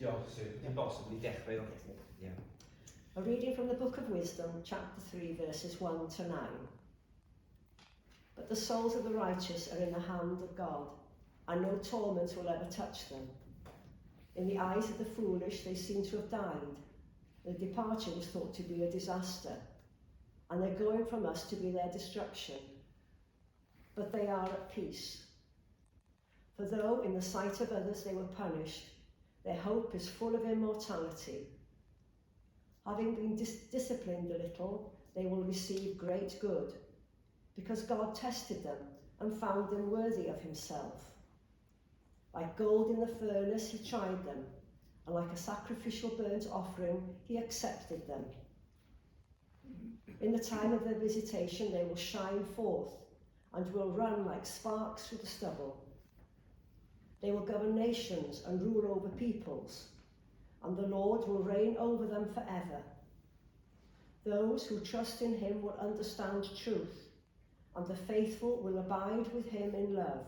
Diolch, Sue. Dim bosib i dechrau o'r peth. Yeah. A reading from the Book of Wisdom, chapter 3, verses 1 to 9. But the souls of the righteous are in the hand of God, and no torment will ever touch them. In the eyes of the foolish, they seem to have died. Their departure was thought to be a disaster, and their going from us to be their destruction. But they are at peace. For though in the sight of others they were punished, their hope is full of immortality. Having been disciplined a little, they will receive great good, because God tested them and found them worthy of himself. Like gold in the furnace, he tried them, and like a sacrificial burnt offering, he accepted them. In the time of their visitation, they will shine forth and will run like sparks through the stubble. They will govern nations and rule over peoples, and the Lord will reign over them forever. Those who trust in him will understand truth, and the faithful will abide with him in love,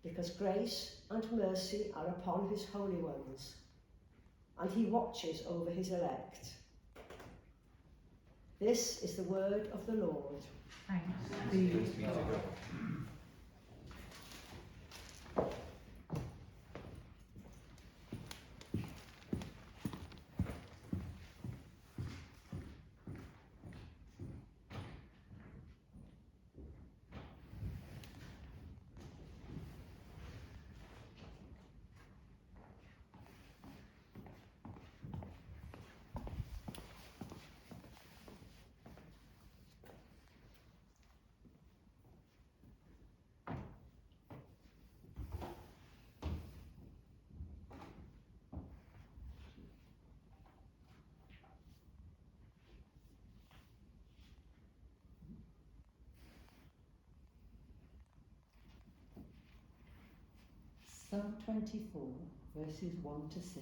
because grace and mercy are upon his holy ones, and he watches over his elect. This is the word of the Lord. Thanks be to God. Psalm 24, verses 1 to 6.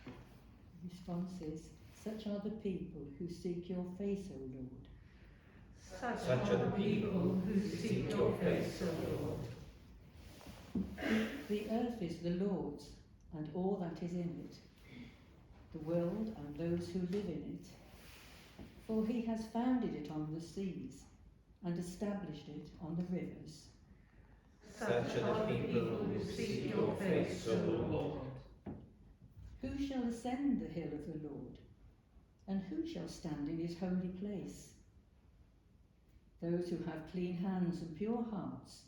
The response is, such are the people who seek your face, O Lord. Such are the people who seek your face, O Lord. The earth is the Lord's, and all that is in it, the world and those who live in it. For he has founded it on the seas, and established it on the rivers. Such are the people who seek your face, O Lord. Who shall ascend the hill of the Lord? And who shall stand in his holy place? Those who have clean hands and pure hearts,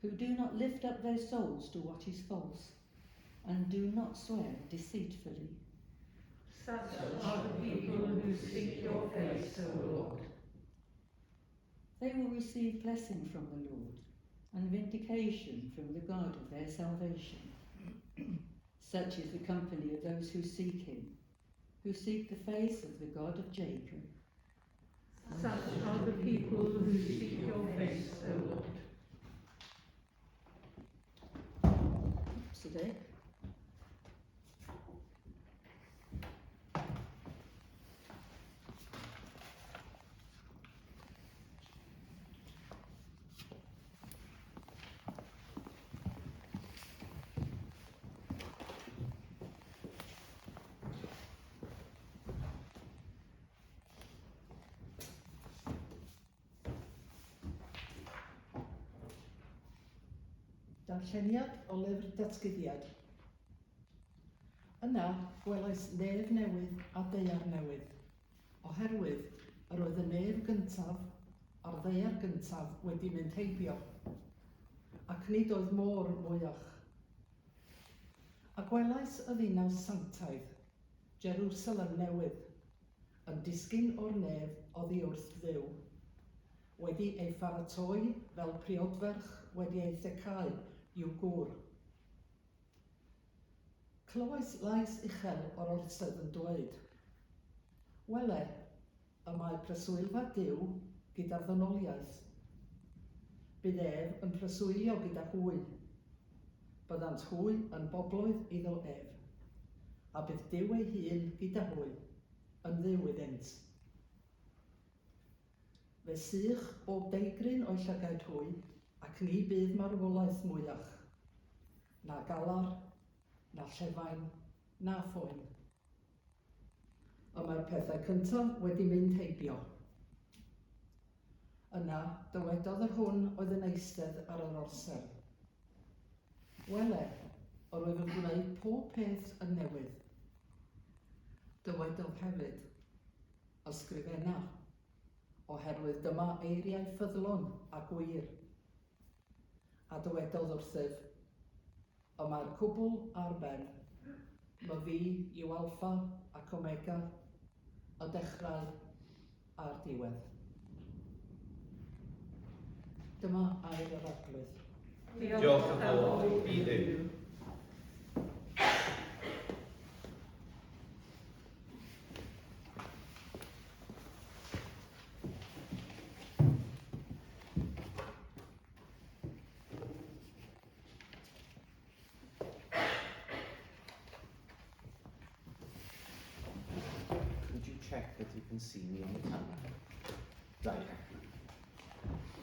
who do not lift up their souls to what is false, and do not swear deceitfully. Such are the people who seek your face, O Lord. They will receive blessing from the Lord, and vindication from the God of their salvation. Such is the company of those who seek him, who seek the face of the God of Jacob. Such are the people who seek your face, O Lord. Today. Darlleniad o lyfr datguddiad. Yna gwelais nef newydd a ddaear newydd, oherwydd yr oedd y nef gyntaf a'r ddaear gyntaf wedi mynd heibio, ac nid oedd môr mwyach. A gwelais y ddinas sanctaidd, Jerusalem newydd, yn disgyn o'r nef oddi wrth Dduw, wedi ei pharatoi fel priodferch wedi ei thecau i'w gŵr. Clywais lais uchel o'r orsedd yn dweud, wele, y mae preswylfa Duw gyda'r ddynoliaeth. Bydd ef yn preswylio gyda hwy. Byddant hwy yn boblwydd iddo ef, a bydd Duw ei hun gyda hwy, yn dduw iddynt. Fe sych bob deigryn o'i llygaid hwy, ac ni bydd marwolaeth mwyach, na galar, na llefain, na ffwyn. Ond mae'r pethau cyntaf wedi mynd heibio. Yna, dywedodd yr hwn oedd yn eistedd ar yr orsel. Wele, yr oedd yn gwneud pob peth yn newydd. Dywedodd hefyd, ysgrifenna, oherwydd dyma eiriau ffyddlon a gwir. A dywedodd wrthyf, y mae'r cwbl ar ben, mae fi yw alffa ac omega, y dechrau a'r diwedd. Dyma air yr arglwydd. Diolch yn fawr i Dduw. Could you check that you can see me on the camera? Right.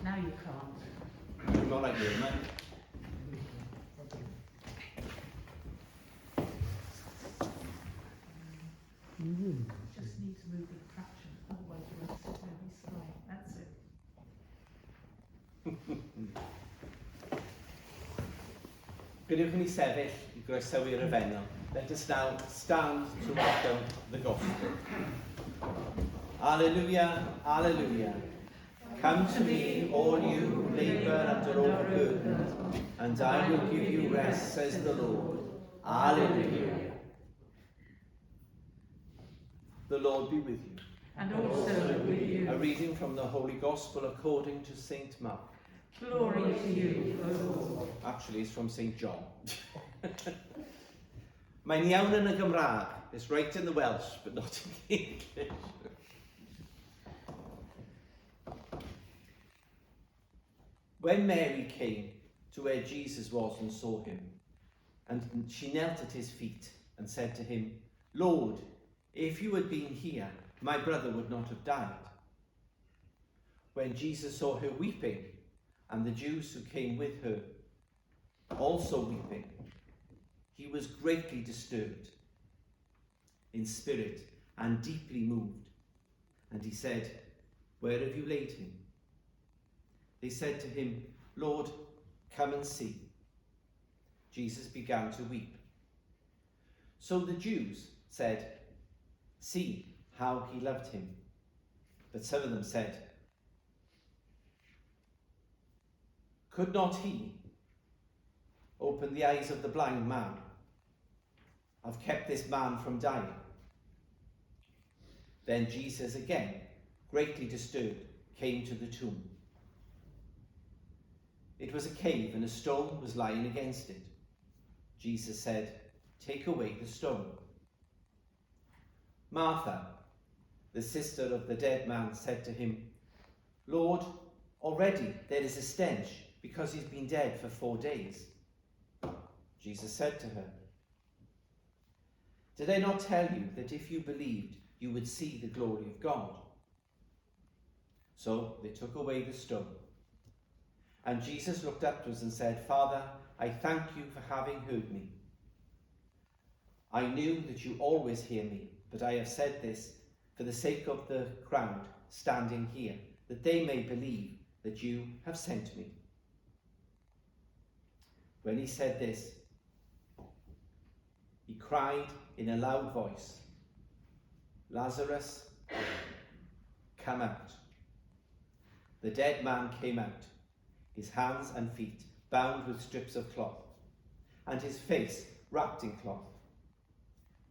Now you can't. You're not like you, mate. Just needs moving traction, otherwise you won't sit over his slide. That's it. Gwnewch ni sefyll I groesawyr y fennel. Let us now stand to welcome the gospel. Alleluia, alleluia. Come to me, all you who labour and are overburdened, and I will give you rest, says the Lord. Alleluia. The Lord be with you. And also with you. A reading from the Holy Gospel according to St. Mark. Glory to you, O Lord. Actually, it's from St. John. Mae'n iawn yn y Gymraeg. It's right in the Welsh, but not in the English. When Mary came to where Jesus was and saw him, and she knelt at his feet and said to him, Lord, if you had been here, my brother would not have died. When Jesus saw her weeping, and the Jews who came with her also weeping, he was greatly disturbed in spirit and deeply moved. And he said, Where have you laid him? They said to him, Lord, come and see. Jesus began to weep. So the Jews said, See how he loved him. But some of them said, Could not he open the eyes of the blind man? Have kept this man from dying? Then Jesus, again, greatly disturbed, came to the tomb. It was a cave, and a stone was lying against it. Jesus said, Take away the stone. Martha, the sister of the dead man, said to him, Lord, already there is a stench, because he's been dead for 4 days. Jesus said to her, Did I not tell you that if you believed, you would see the glory of God? So they took away the stone. And Jesus looked upwards and said, Father, I thank you for having heard me. I knew that you always hear me, but I have said this for the sake of the crowd standing here, that they may believe that you have sent me. When he said this, he cried in a loud voice, Lazarus, come out. The dead man came out, his hands and feet bound with strips of cloth, and his face wrapped in cloth.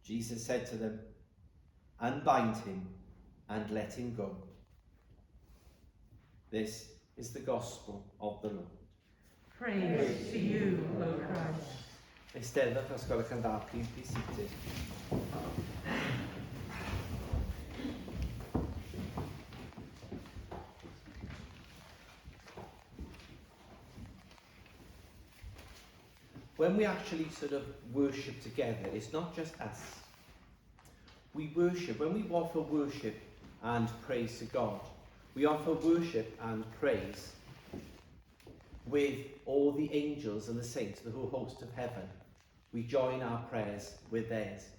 Jesus said to them, Unbind him and let him go. This is the gospel of the Lord. Praise to you, O Christ. Eisteddwch os gwelwch yn dda, please be seated. When we actually sort of worship together, it's not just us. We worship, when we offer worship and praise to God, we offer worship and praise with all the angels and the saints, the whole host of heaven, we join our prayers with theirs.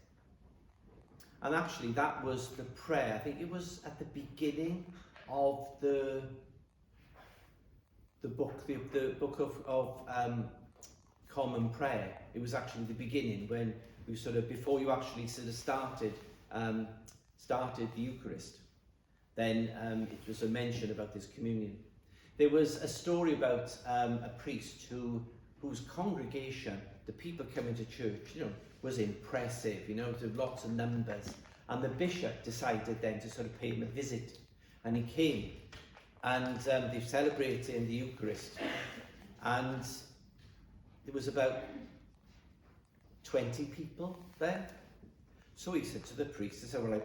And actually that was the prayer, I think it was at the beginning of the book of Common Prayer. It was actually the beginning when we sort of, before you actually sort of started the Eucharist, then it was a mention about this communion. There was a story about a priest whose congregation, the people coming to church, was impressive, there were lots of numbers. And the bishop decided then to sort of pay him a visit. And he came, and they celebrated the Eucharist. And there was about 20 people there. So he said to the priest, he said, well,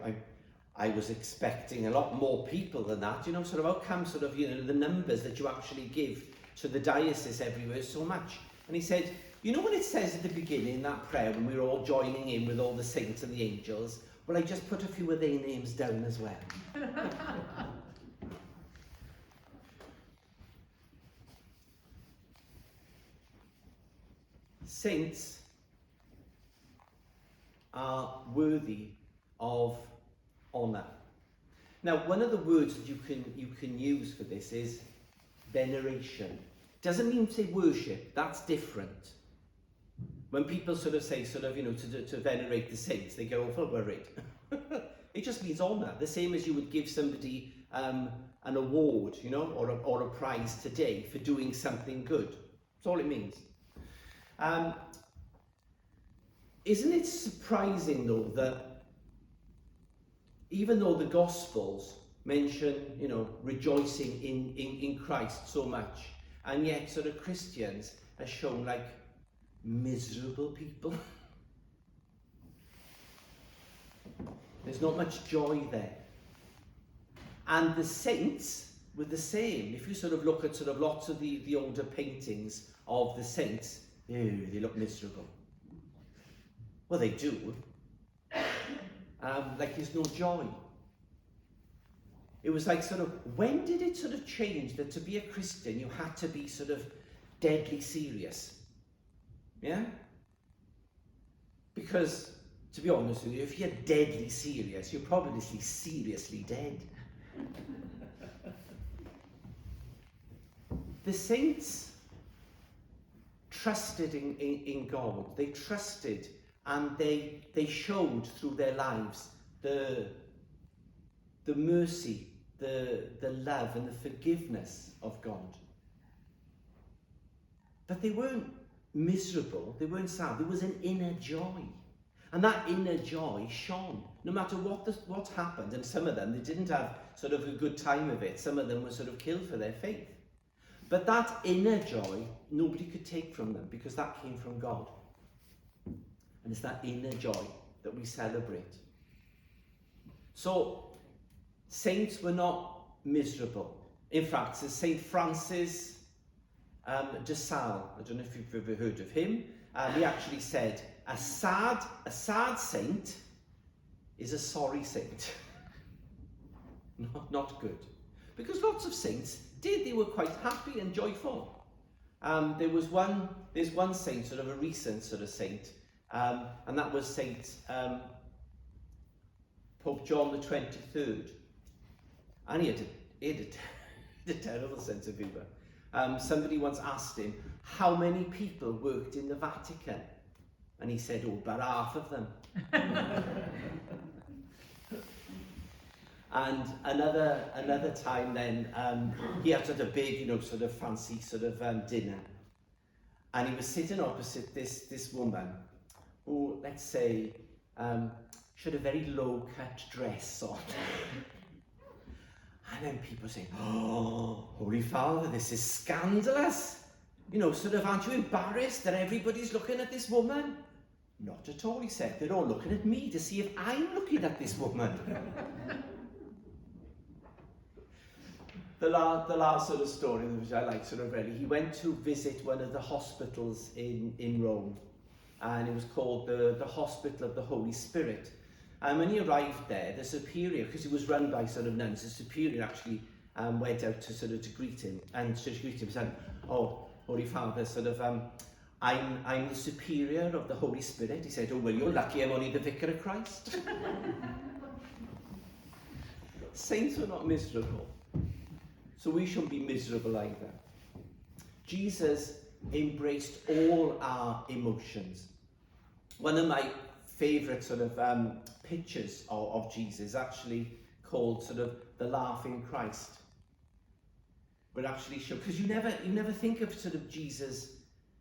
I was expecting a lot more people than that, sort of how come sort of, the numbers that you actually give to the diocese everywhere so much? And he said, when it says at the beginning in that prayer, when we were all joining in with all the saints and the angels, well, I just put a few of their names down as well. Saints are worthy of honour. Now, one of the words that you can use for this is veneration. Doesn't mean say worship, that's different. When people sort of say, to venerate the saints, they get awful worried. It just means honour, the same as you would give somebody an award, or a prize today for doing something good. That's all it means. Isn't it surprising, though, that even though the Gospels mention, rejoicing in Christ so much, and yet sort of Christians are shown like miserable people? There's not much joy there. And the saints were the same. If you sort of look at sort of lots of the older paintings of the saints, they look miserable. Well, they do. Like there's no joy. It was like sort of, when did it sort of change that to be a Christian you had to be sort of deadly serious? Yeah? Because, to be honest with you, if you're deadly serious, you're probably seriously dead. The saints trusted in God. They trusted, and they showed through their lives the mercy, the love and the forgiveness of God. But they weren't miserable, they weren't sad. There was an inner joy. And that inner joy shone, no matter what happened. And some of them, they didn't have sort of a good time of it. Some of them were sort of killed for their faith. But that inner joy, nobody could take from them, because that came from God. And it's that inner joy that we celebrate. So, saints were not miserable. In fact, St. Francis de Sales, I don't know if you've ever heard of him, he actually said, a sad saint is a sorry saint. Not good. Because lots of saints they were quite happy and joyful. There's one saint, sort of a recent sort of saint, and that was Saint Pope John the 23rd. And he had a terrible sense of humour. Somebody once asked him how many people worked in the Vatican, and he said, about half of them. And another time then, he had sort of big, sort of fancy sort of dinner, and he was sitting opposite this woman who, let's say, she had a very low-cut dress on. And then people saying, oh, Holy Father, this is scandalous. Sort of, aren't you embarrassed that everybody's looking at this woman? Not at all, he said. They're all looking at me to see if I'm looking at this woman. The last sort of story, which I like sort of really, he went to visit one of the hospitals in Rome, and it was called the Hospital of the Holy Spirit. And when he arrived there, the superior, because it was run by sort of nuns, the superior actually went out to greet him, and said, "Oh, Holy Father, sort of, I'm the superior of the Holy Spirit. He said, oh, well, you're lucky I'm only the vicar of Christ. Saints are not miserable, so we shouldn't be miserable either. Jesus embraced all our emotions. One of my favourite sort of pictures of Jesus is actually called sort of the laughing Christ. But actually show, because you never think of sort of Jesus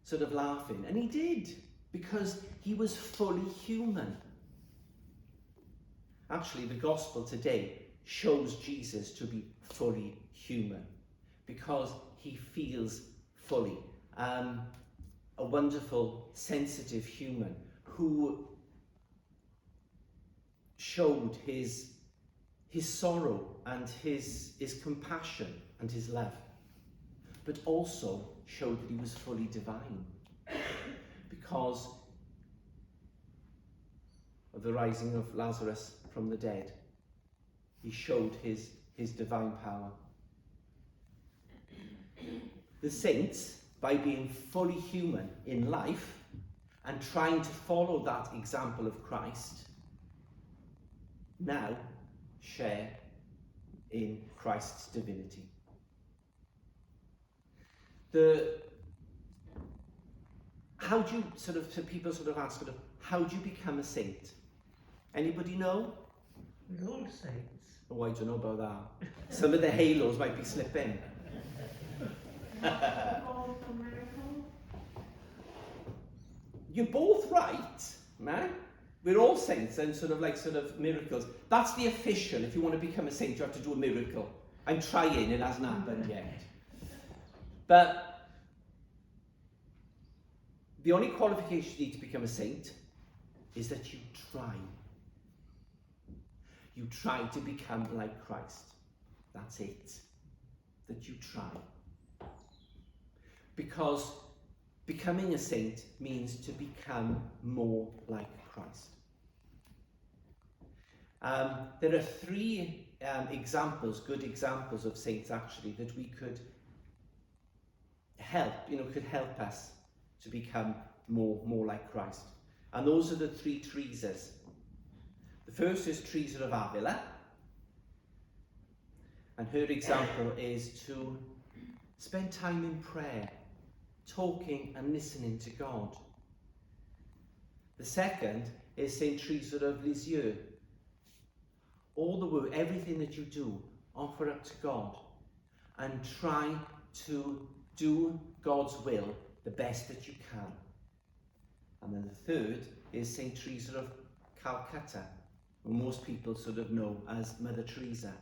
sort of laughing, and he did, because he was fully human. Actually, the gospel today shows Jesus to be fully human, because he feels fully. A wonderful, sensitive human who showed his sorrow and his compassion and his love, but also showed that he was fully divine, because of the rising of Lazarus from the dead. He showed his divine power. The saints, by being fully human in life and trying to follow that example of Christ, now share in Christ's divinity. How do you so people ask how do you become a saint? Anybody know? We're all saints. Oh, I don't know about that. Some of the halos might be slipping. You're both right, man. We're all saints and sort of miracles. That's the official. If you want to become a saint, you have to do a miracle. I'm trying, it hasn't happened yet. But the only qualification you need to become a saint is that you try. You try to become like Christ. That's it. That you try. Because becoming a saint means to become more like Christ. There are three good examples of saints actually that we could help us to become more like Christ. And those are the three Teresas. The first is Teresa of Avila, and her example is to spend time in prayer, talking and listening to God. The second is Saint Teresa of Lisieux. All the work, everything that you do, offer up to God and try to do God's will the best that you can. And then the third is Saint Teresa of Calcutta, who most people know as Mother Teresa.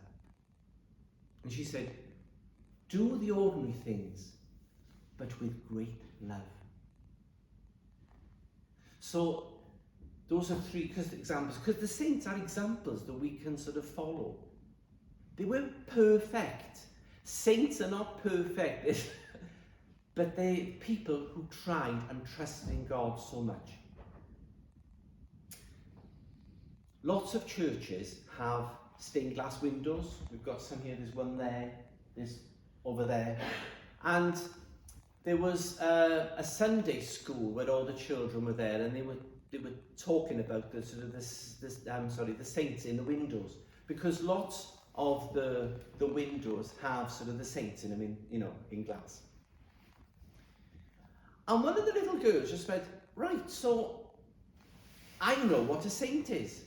And she said, do the ordinary things, but with great love. So those are three examples, because the saints are examples that we can follow. They weren't perfect. Saints are not perfect, but they're people who tried and trusted in God so much. Lots of churches have stained glass windows. We've got some here, there's one there, there's over there. And there was a Sunday school where all the children were there, and they were talking about the saints in the windows, because lots of the windows have the saints in them in glass. And one of the little girls just went, right, so I know what a saint is.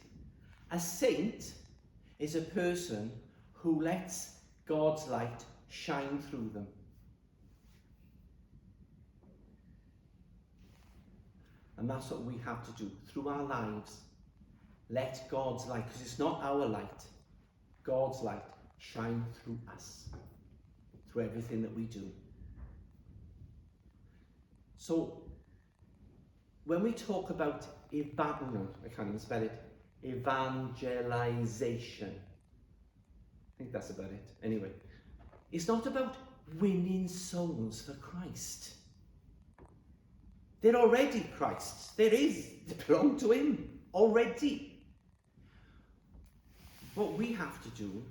A saint is a person who lets God's light shine through them. And that's what we have to do through our lives. Let God's light, because it's not our light, God's light shine through us, through everything that we do. So, when we talk about evangelization, I think that's about it. Anyway, it's not about winning souls for Christ. They're already Christ's. They belong to him already. What we have to do,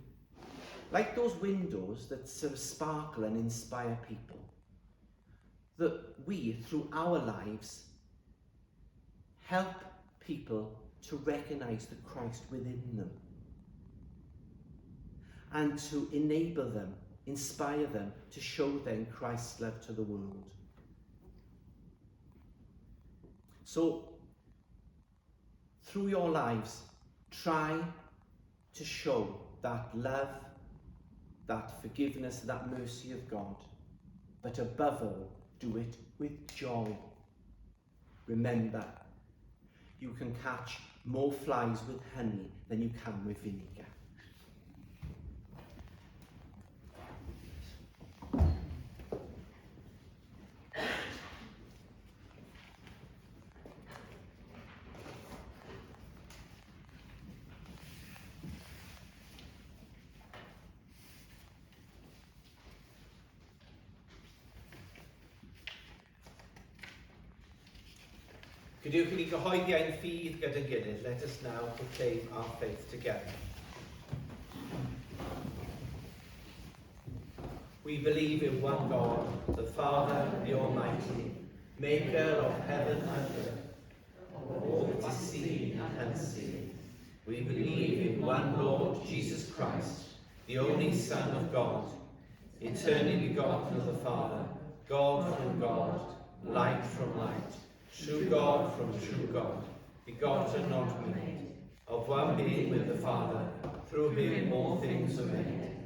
like those windows that sparkle and inspire people, that we, through our lives, help people to recognise the Christ within them and to enable them, inspire them to show them Christ's love to the world. So, through your lives, try to show that love, that forgiveness, that mercy of God, but above all, do it with joy. Remember, you can catch more flies with honey than you can with vinegar. Gadewch I ni gyhoeddi ein ffydd gyda'n gilydd. Let us now proclaim our faith together. We believe in one God, the Father, the Almighty, maker of heaven and earth, of all that is seen and unseen. We believe in one Lord, Jesus Christ, the only Son of God, eternally begotten of the Father, God from God, light from light, true God from true God, begotten, not made, of one being with the Father, through him all things are made.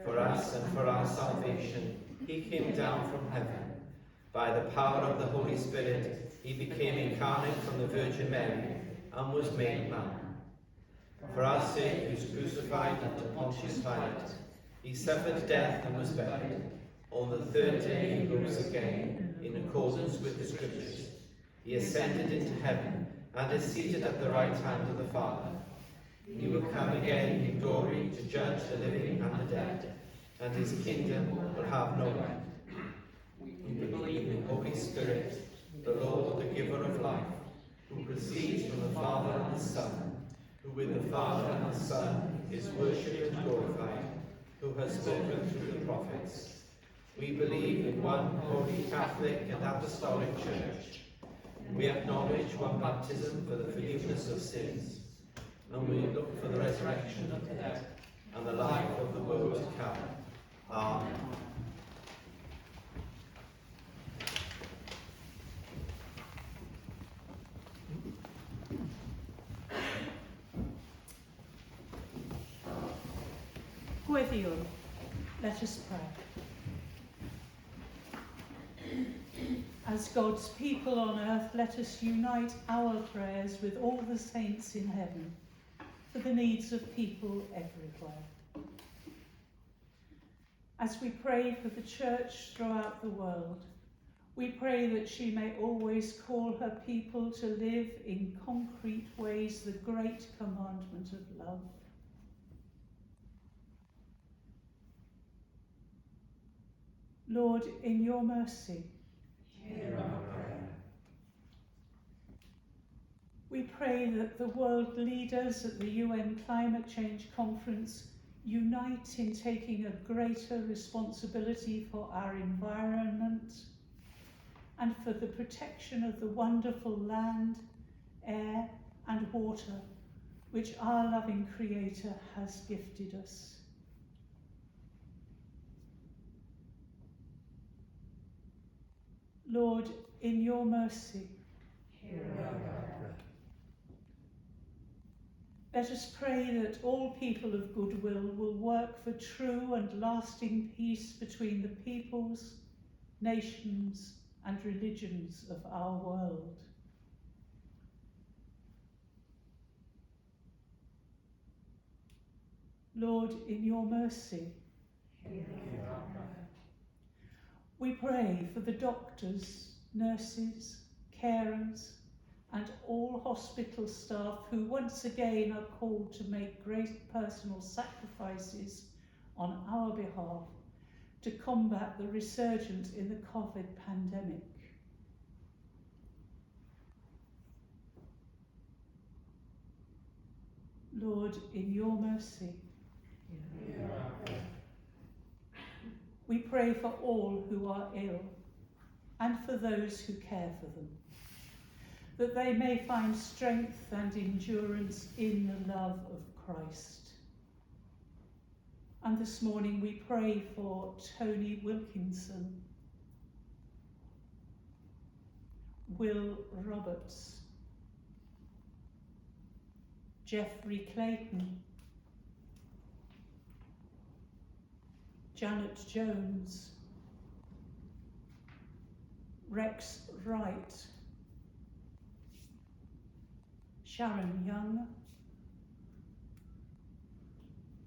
For us and for our salvation, he came down from heaven. By the power of the Holy Spirit, he became incarnate from the Virgin Mary and was made man. For our sake, he was crucified under Pontius Pilate. He suffered death and was buried. On the third day, he rose again, in accordance with the Scriptures. He ascended into heaven and is seated at the right hand of the Father. He will come again in glory to judge the living and the dead, and his kingdom will have no end. We believe in the Holy Spirit, the Lord, the giver of life, who proceeds from the Father and the Son, who with the Father and the Son is worshipped and glorified, who has spoken through the prophets. We believe in one holy Catholic and Apostolic Church. We acknowledge one baptism for the forgiveness of sins, and we look for the resurrection of the dead and the life of the world to come. Amen. Gweddiwn, let us pray. As God's people on earth, let us unite our prayers with all the saints in heaven for the needs of people everywhere. As we pray for the Church throughout the world, we pray that she may always call her people to live in concrete ways the great commandment of love. Lord, in your mercy, hear our prayer. We pray that the world leaders at the UN Climate Change Conference unite in taking a greater responsibility for our environment and for the protection of the wonderful land, air and water which our loving Creator has gifted us. Lord, in your mercy, hear our prayer. Let us pray that all people of goodwill will work for true and lasting peace between the peoples, nations, and religions of our world. Lord, in your mercy, hear our prayer. We pray for the doctors, nurses, carers, and all hospital staff who once again are called to make great personal sacrifices on our behalf to combat the resurgence in the COVID pandemic. Lord, in your mercy, hear our prayer. We pray for all who are ill and for those who care for them, that they may find strength and endurance in the love of Christ. And this morning we pray for Tony Wilkinson, Will Roberts, Jeffrey Clayton, Janet Jones, Rex Wright, Sharon Young,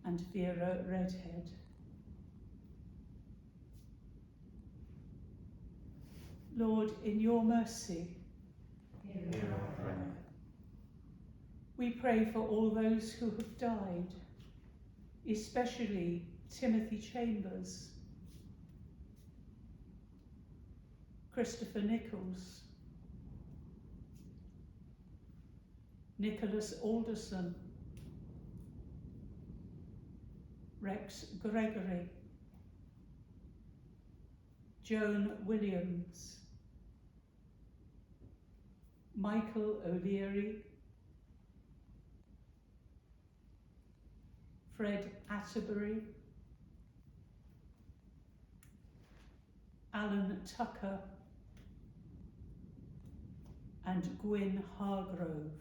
and Vera Redhead. Lord, in your mercy, Hear our prayer. we pray for all those who have died, especially Timothy Chambers, Christopher Nichols, Nicholas Alderson, Rex Gregory, Joan Williams, Michael O'Leary, Fred Atterbury, Alan Tucker, and Gwyn Hargrove.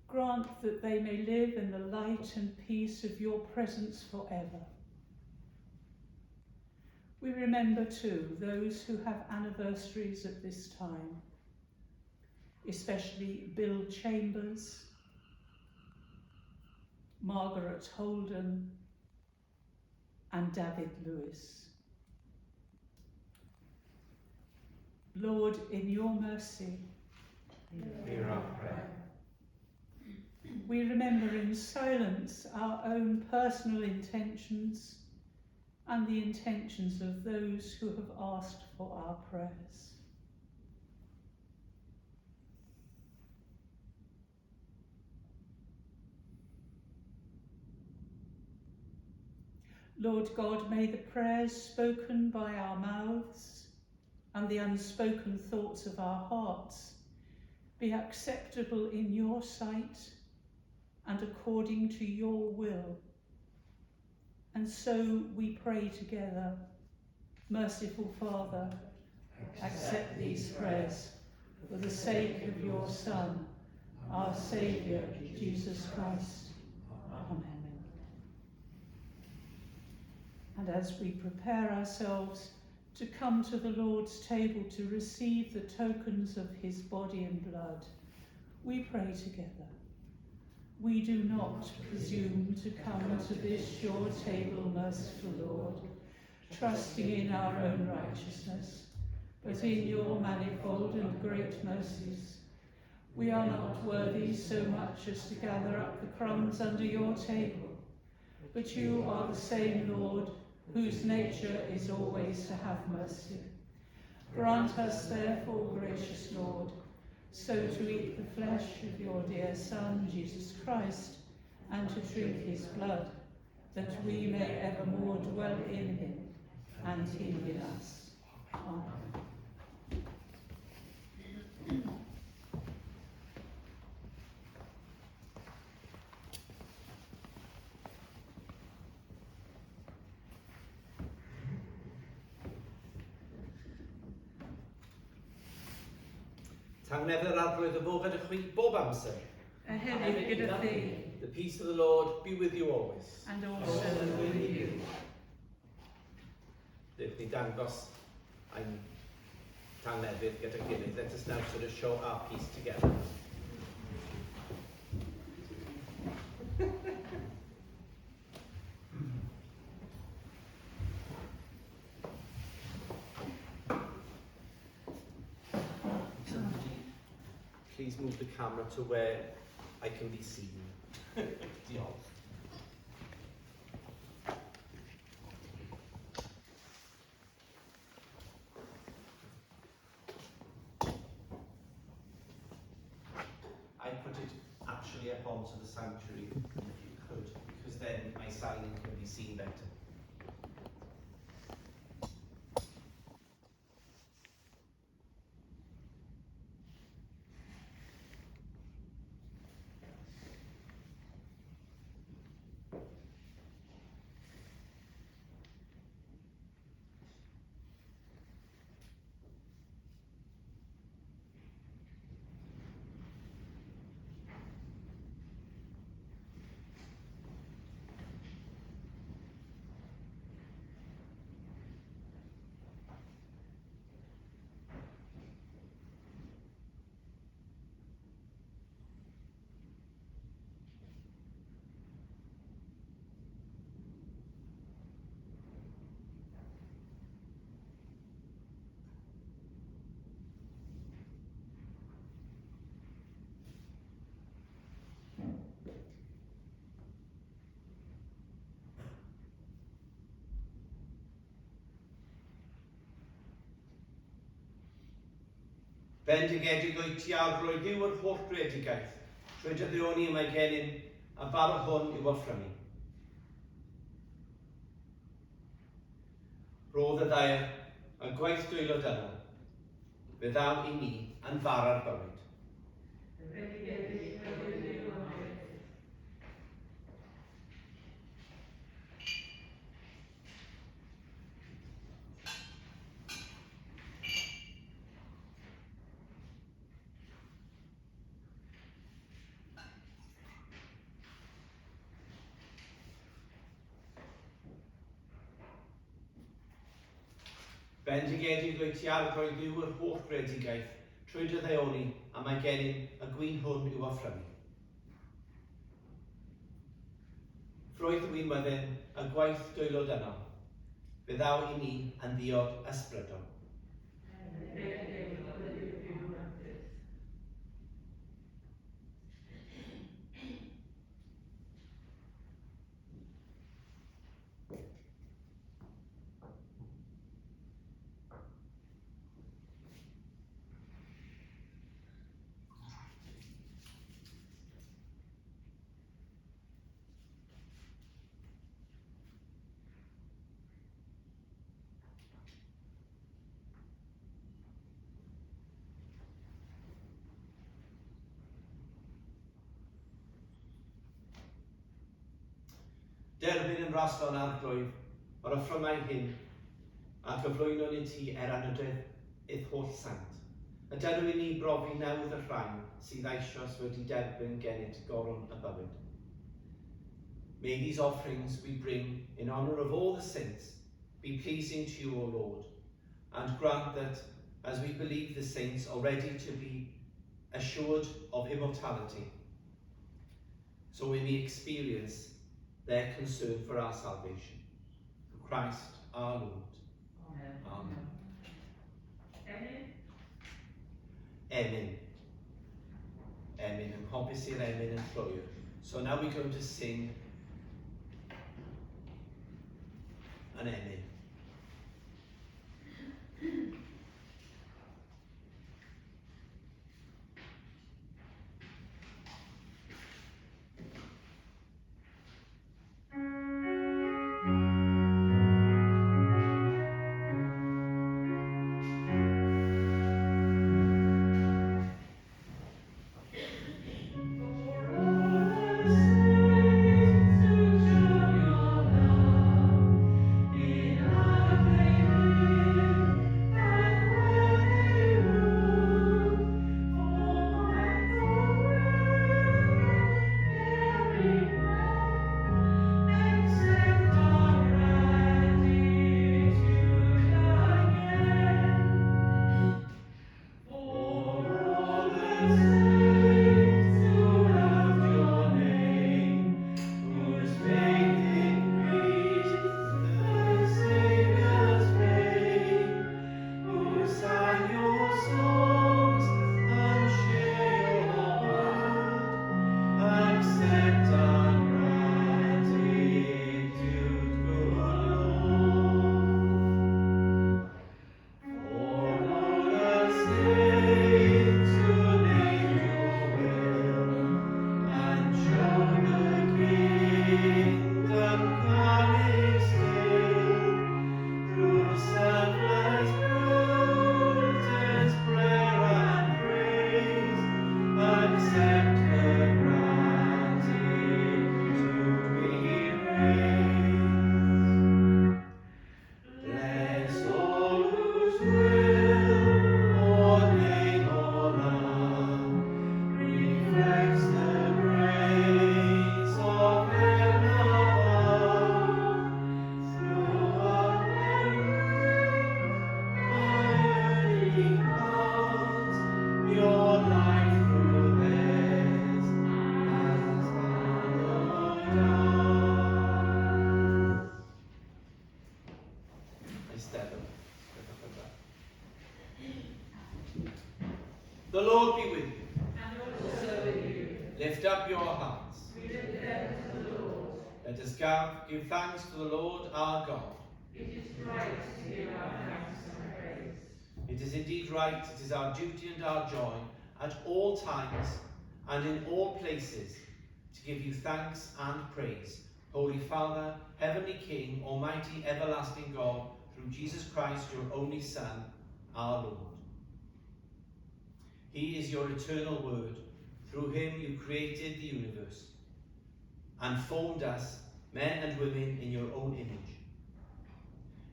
Grant that they may live in the light and peace of your presence forever. We remember too those who have anniversaries at this time, especially Bill Chambers, Margaret Holden, and David Lewis. Lord, in your mercy, Hear our prayer. we remember in silence our own personal intentions and the intentions of those who have asked for our prayers. Lord God, may the prayers spoken by our mouths and the unspoken thoughts of our hearts be acceptable in your sight and according to your will. And so we pray together. Merciful Father, accept these prayers for the sake of your Son, our Saviour, Jesus Christ. Amen. And as we prepare ourselves to come to the Lord's table to receive the tokens of his body and blood, we pray together. We do not presume to come to this your table, merciful Lord, trusting in our own righteousness, but in your manifold and great mercies. We are not worthy so much as to gather up the crumbs under your table, but you are the same Lord, whose nature is always to have mercy. Grant us, therefore, gracious Lord, so to eat the flesh of your dear Son, Jesus Christ, and to drink his blood, that we may evermore dwell in him, and he in us. Amen. Tangnefydd arglwydd y fo gyda chwi bob amser. A heddiw gyda thi, The peace of the Lord be with you always. and also with you. Dewch ni dangos ein tangnefydd gyda gilydd. Let us now sort of show our peace together. Please move the camera to where I can be seen. Diolch. I put it actually up onto the sanctuary, if you could, because then my sign can be seen better. Bendigedig o'i ti arglwydd yw yr holl greadigaeth, trwy dyddioni mae gennym a bar hwn yw offrymu. Roedd y ddair a gwaith dwylo dyna, fe ddaw i ni yn far ar bywyd. Bendigedig o'i ti arglwydd yw yr holl greadigaeth, trwy dy ddeioni, a mae gennym y gwyn hwn i'w offrymu. Roedd wyn wedyn y gwaith dwylo dyna, fe ddaw i ni yn ddiod ysbrydol. Derbyn yn raston arglwydd o'r offrymau hyn a gyflwyno ni ti anrhydedd eith holl sant. Y dylw i ni brofi newydd y rhain sydd eisoes wedi derbyn gennyt goron y bywyd. May these offerings we bring in honour of all the saints be pleasing to you, O Lord, and grant that, as we believe the saints are ready to be assured of immortality, so we may experience their concern for our salvation. Through Christ our Lord. Amen. Amen. Amen. Amen. And hopis i'r amen yn llwyr. So now we're going to sing an amen. The Lord be with you. And also with you. Lift up your hearts. We lift them to the Lord. Let us give thanks to the Lord our God. It is right to give our thanks and praise. It is is indeed right, it is our duty and our joy at all times and in all places to give you thanks and praise, Holy Father, Heavenly King, Almighty, everlasting God, through Jesus Christ, your only Son, our Lord. He is your eternal Word. Through him you created the universe and formed us, men and women, in your own image.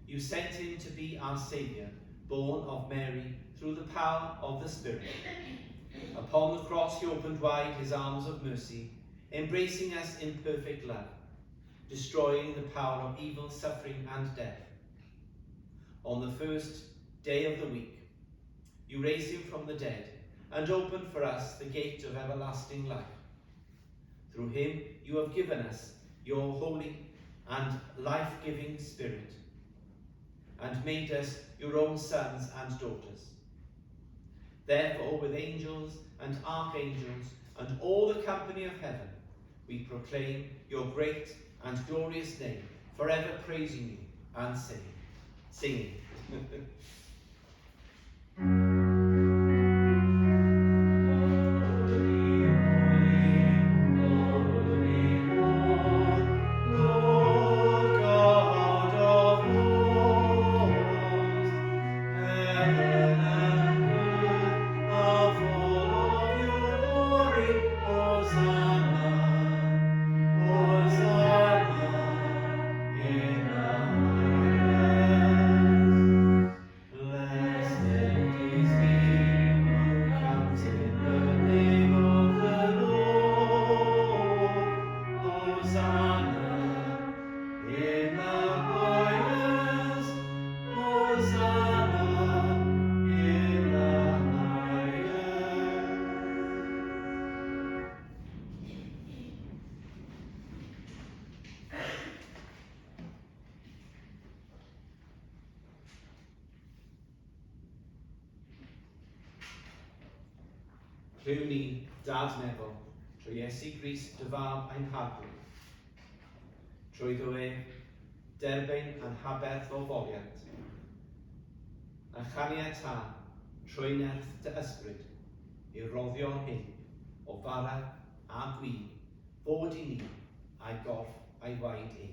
You sent him to be our Saviour, born of Mary, through the power of the Spirit. Upon the cross he opened wide his arms of mercy, embracing us in perfect love, destroying the power of evil, suffering and death. On the first day of the week, you raised him from the dead and opened for us the gate of everlasting life. Through him you have given us your holy and life-giving Spirit, and made us your own sons and daughters. Therefore, with angels and archangels and all the company of heaven, we proclaim your great and glorious name, forever praising you and singing. Rhyw ni, dad meddwl, trwy Iesu Grist dy fab ein harddwg. Trwy ddo derbyn anhaberth o foliant. A chaniata trwy nerth dy ysbryd i roddio hyn o fara a gwyn fod i ni a'i gorff a'i waed e.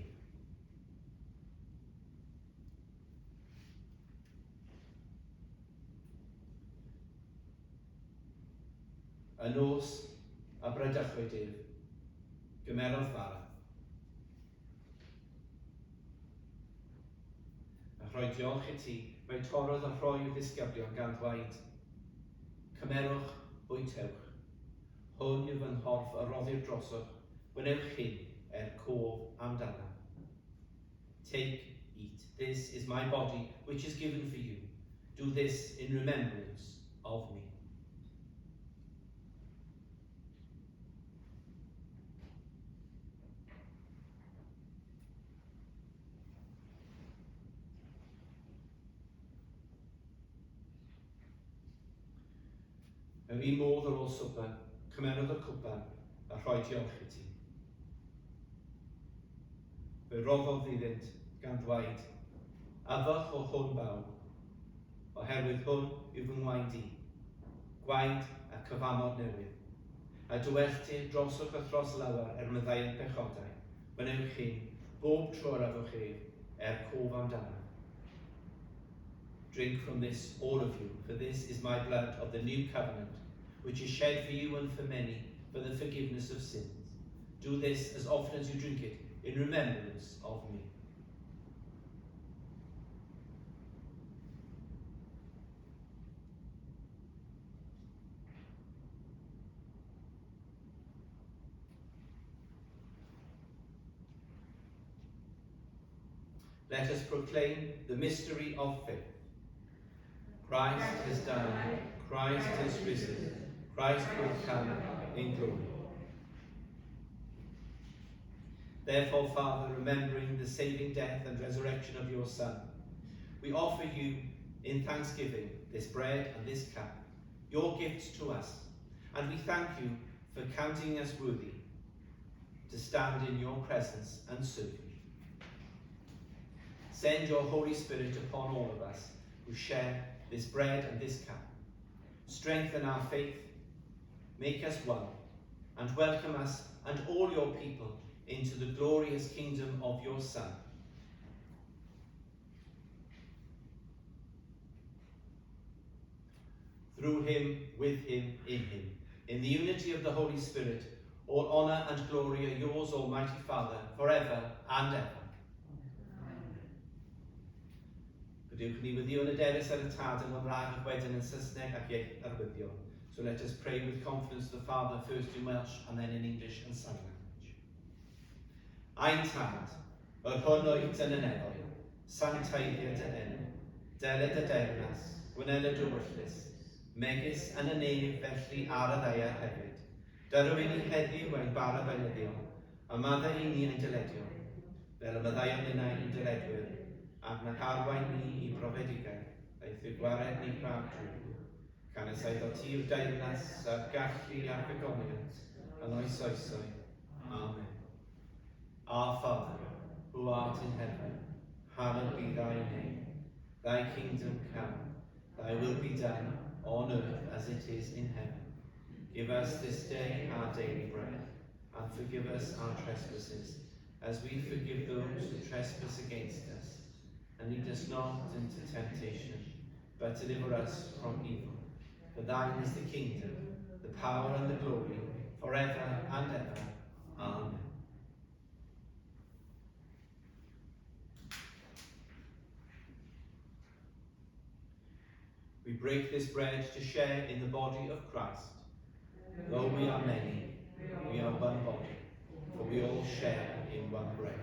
Y nos a brydychwyd ef, gymerodd fara. A rhoi diolch i ti, mae torodd a rhoi i'w ddisgyblion gan ddweud. Cymerwch, bwytewch. Hwn yw fy nghorff a roddir drosoch, gwnewch hyn cof amdana. Take, eat, this is my body, which is given for you. Do this in remembrance of me. Mewn un modd ar ôl swper, cymerodd y cwpan a rhoi diolch i ti. Fe roddodd iddynt gan ddweud, afach o hwn bawb, oherwydd hwn yw fy ngwaed i, gwaed a cyfamod newydd, a dywelltir droswch a thros lawer myddai yn pechodau, mynewch hyn bob tro ar afwch ef cof amdana. Drink from this, all of you, for this is my blood of the new covenant, which is shed for you and for many for the forgiveness of sins. Do this as often as you drink it in remembrance of me. Let us proclaim the mystery of faith. Christ has died, Christ has risen, Christ will come in glory. Therefore, Father, remembering the saving death and resurrection of your Son, we offer you in thanksgiving this bread and this cup, your gifts to us, and we thank you for counting us worthy to stand in your presence and serve you. Send your Holy Spirit upon all of us, who share this bread and this cup. Strengthen our faith, make us one, and welcome us and all your people into the glorious kingdom of your Son. Through him, with him, in the unity of the Holy Spirit, all honour and glory are yours, Almighty Father, forever and ever. Gadewch ni wyddio yn y derys ar y tad yn Gymraeg ac wedyn yn Saesneg ac arwyddion. So let us pray with confidence to the Father, first in Welsh and then in English and sign language. Ein tad, yr hwn oed yn y nefoedd, sancteiddiad y enw, deled y dernas, gwynel y dywyllus, megis yn y nef felly ar y ddeiar hefyd. Darwyn ni heddiw ein bara beleddion, a maddau i ni ein dyledio, fel y maddaion yna i'n dyledwyr, ac nac arwain ni i brofedigaeth, aeth y gwared ni braf drwy. Canesau ddod ti'r deyrnas a'r gallu a'r begoniant, yn oes oesoedd. Amen. Our Father, who art in heaven, hallowed be thy name. Thy kingdom come, thy will be done, on earth as it is in heaven. Give us this day our daily bread, and forgive us our trespasses, as we forgive those who trespass against us. And lead us not into temptation, but deliver us from evil. For thine is the kingdom, the power and the glory, forever and ever. Amen. We break this bread to share in the body of Christ. Though we are many, we are one body, for we all share in one bread.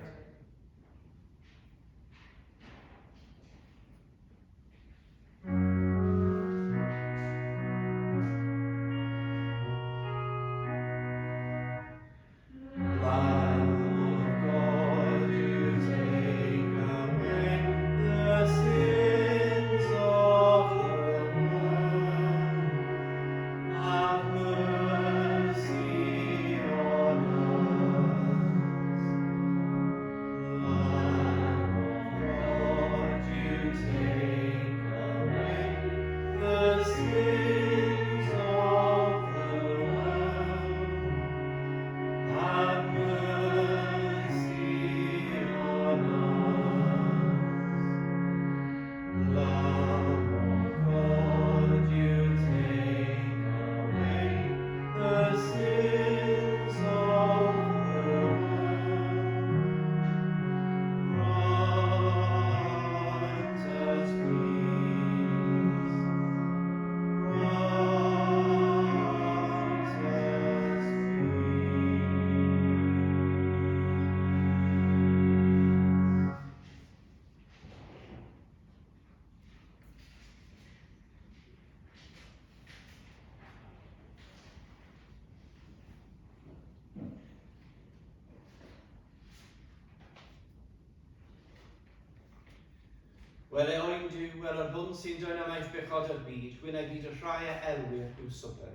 Wel e oen diw, wel yr hwn sy'n dweud am eich bechod y byd, gwyneb byd y rhai a elwyr i'w swper.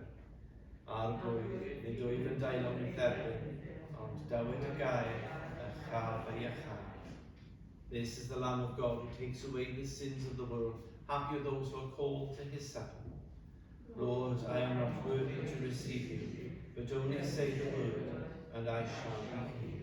A'r bwyd, nid wyf yn dailon i'w dderbyn, ond dawyd y gair, a chaf ei achaf. This is the Lamb of God who takes away the sins of the world. Happy are those who are called to his supper. Lord, I am not worthy to receive you, but only say the word, and I shall be healed.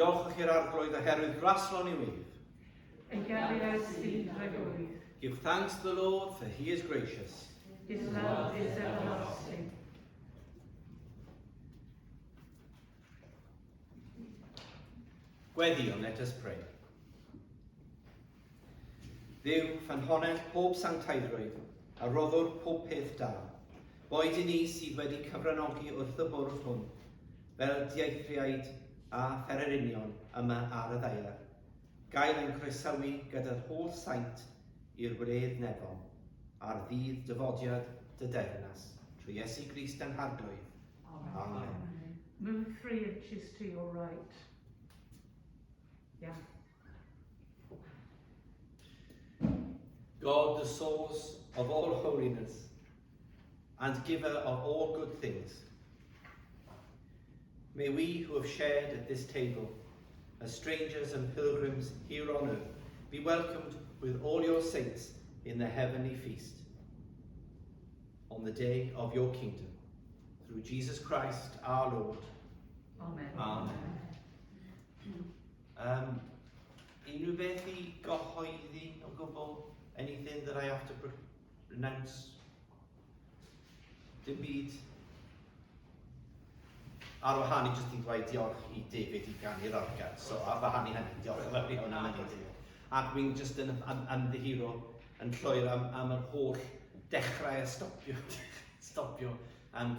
Diolch i'r arglwydd oherwydd glaslon I wyf. Ei gariad sy'n rhagwydd. Give thanks to the Lord, for he is gracious. His love is everlasting. Gweddion, let us pray. Dduw, ffynhonnell pob sancteiddrwydd, a roddwr pob peth da, boed I ni sydd wedi cyfranogi wrth y bwrdd hwn, fel dieithriaid a phererinion yma ar y ddaear, gael yn croesawu gyda'r holl saint i'r wledd nefol, a'r ddydd dyfodiad dy deyrnas, trwy Iesu Grist yn harglwydd. Amen. Move 3 inches to your right. Yeah. God, the source of all holiness and giver of all good things, may we who have shared at this table as strangers and pilgrims here on earth be welcomed with all your saints in the heavenly feast on the day of your kingdom. Through Jesus Christ our Lord. Amen. Amen. Unrhyw beth I gyhoeddi o gwbl? Anything that I have to pronounce? Dim byd. Ar wahân I jyst I dweud diolch I David I gannu'r organ. So ar wahân I hynny, diolch yn fawr iawn am hynny. Ac wy'n jyst yn ymddihiro yn llwyr am yr holl dechrau a stopio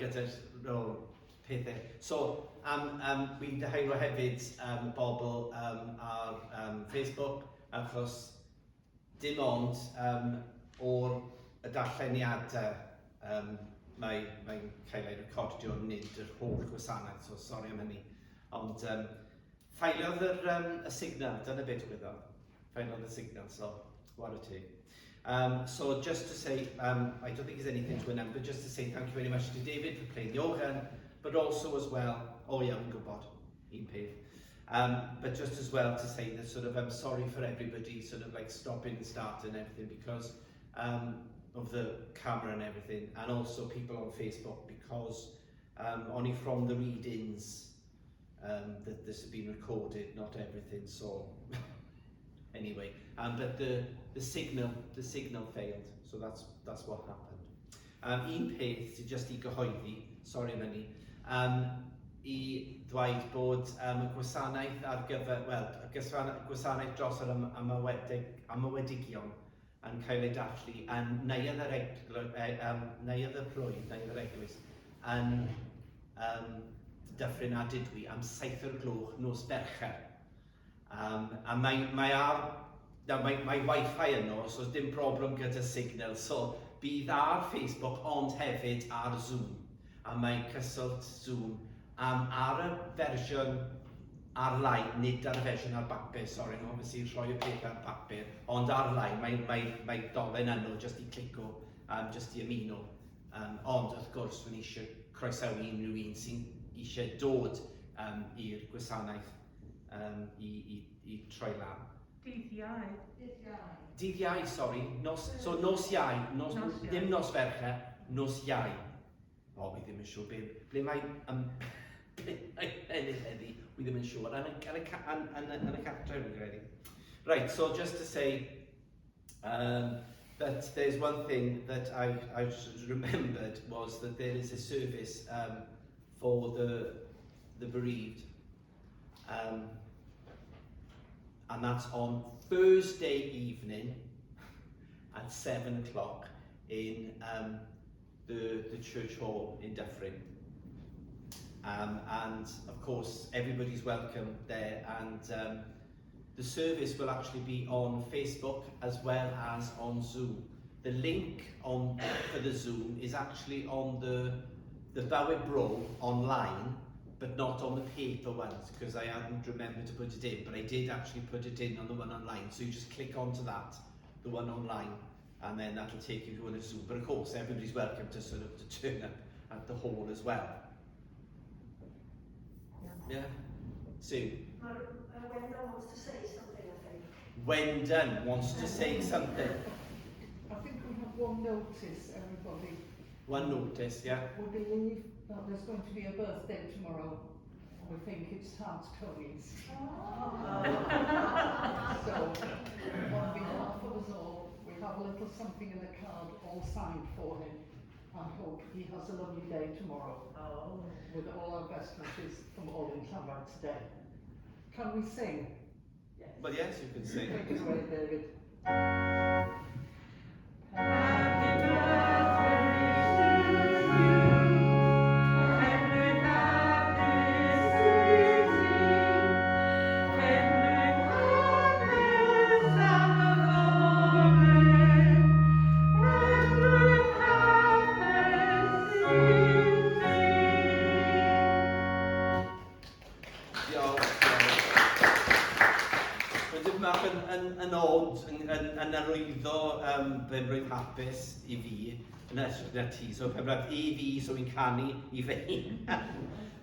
gyda'r pethau. So, wy'n dyheiro hefyd bobl ar Facebook, achos dim ond o'r y darlleniadau mae'n cael ei recordio nid yr holl gwasanaeth, so sori am hynny. Ond ffeiliodd y signal, dyna beth gwyddodd. Ffeiliodd y signal, so what a tea. So just to say, I don't think there's anything to announce, but just to say thank you very much to David for playing the organ, but also as well, oh yeah, we'll go bod, un peth. But just as well to say that sort of I'm sorry for everybody sort of like stopping and starting and everything because of the camera and everything, and also people on Facebook because only from the readings that this has been recorded, not everything. So anyway, but the signal failed, so that's what happened. Un peth sydd just I gyhoeddi, sorry am hynny, I ddweud bod y gwasanaeth ar gyfer, wel, y gwasanaeth dros yr ymywedigion yn cael ei dathlu yn neuadd y plwyf, neuadd yr eglwys yn Dyffryn Ardudwy am 7 o'r gloch nos Fercher. A mae Wi-Fi yno, so dim problem gyda signal, so bydd ar Facebook ond hefyd ar Zoom. A mae cyswllt Zoom ar y fersiwn ar-line, nid ar y fersiwn ar bapur, sorry, no, obviously rhoi y peth ar bapur, ond ar-line, mae dolen yno jyst I clico, jyst I ymuno. Ond wrth gwrs, dwi'n eisiau croesawu unrhyw un sy'n eisiau dod i'r gwasanaeth I troi lan. Dydd Iau. Dydd Iau, sorry. So nos Iau, dim nos Fercher, nos Iau. O, wi ddim yn siŵr ble mae ennill heddi, wi ddim yn siŵr. Yn y cartref yn credu. Right, so just to say that there's one thing that I remembered was that there is a service for the bereaved. And that's on Thursday evening at 7 o'clock in the church hall in Dyffryn. And of course everybody's welcome there, and the service will actually be on Facebook as well as on Zoom. The link for the Zoom is actually on the Bywyd Bro online, but not on the paper ones, because I hadn't remembered to put it in, but I did actually put it in on the one online. So you just click onto that, the one online, and then that'll take you to a Zoom. But of course, everybody's welcome to sort of to turn up at the hall as well. Yeah? Sue? Wendell wants to say something, I think. Wendell wants to say something. I think we have one notice, everybody. One notice, yeah? We believe that there's going to be a birthday tomorrow. we think it's tart cookies. So, on behalf of us all, we have a little something in the card all signed for him, and hope he has a lovely day tomorrow. With all our best wishes from all in Llanfair today. Can we sing? Well, yes, you can sing. Take it away, David. Yn od, yn arwyddo be'n rwy'n hapus I fi, na ti, so pen brad I fi, so fi'n canu I fe hun.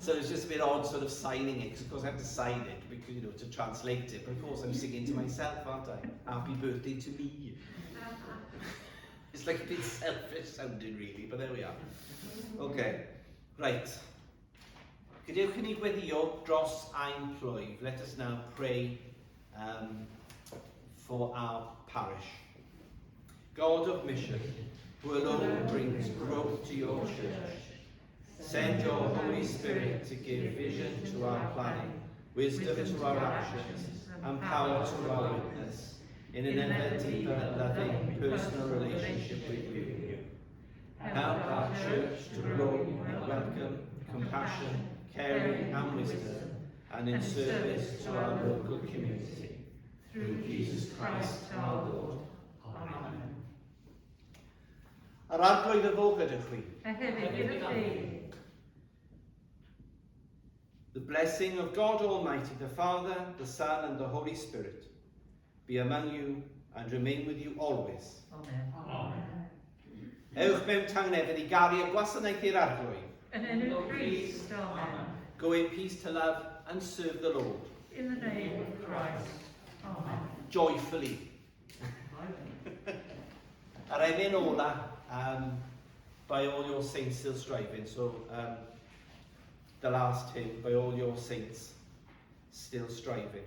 So it's just a bit odd sort of signing it, because of course I have to sign it, because, you know, to translate it, but of course I'm singing to myself, aren't I? Happy birthday to me. It's like a bit selfish sounding really, but there we are. Okay, right. Gadewch I ni gweddio dros ein plwyf. Let us now pray for our parish. God of mission, who alone brings growth to your church, send your Holy Spirit to give vision to our planning, wisdom to our actions, and power to our witness, in an ever deeper, loving, personal relationship with you. Help our church to grow in welcome, compassion, caring, and wisdom, and in service to our local community. Through Jesus Christ our Lord. Amen. Yr arglwydd y fo gyda chi. A hefyd gyda chi. The blessing of God Almighty, the Father, the Son, and the Holy Spirit be among you and remain with you always. Amen. Amen. Ewch mewn tangnefedd I gari y gwasanaeth i'r arglwydd. And in Christ, amen. Go in peace to love and serve the Lord. In the name of Christ, amen. Joyfully. Ar emyn ola, by all your saints still striving. So, the last hymn, by all your saints still striving.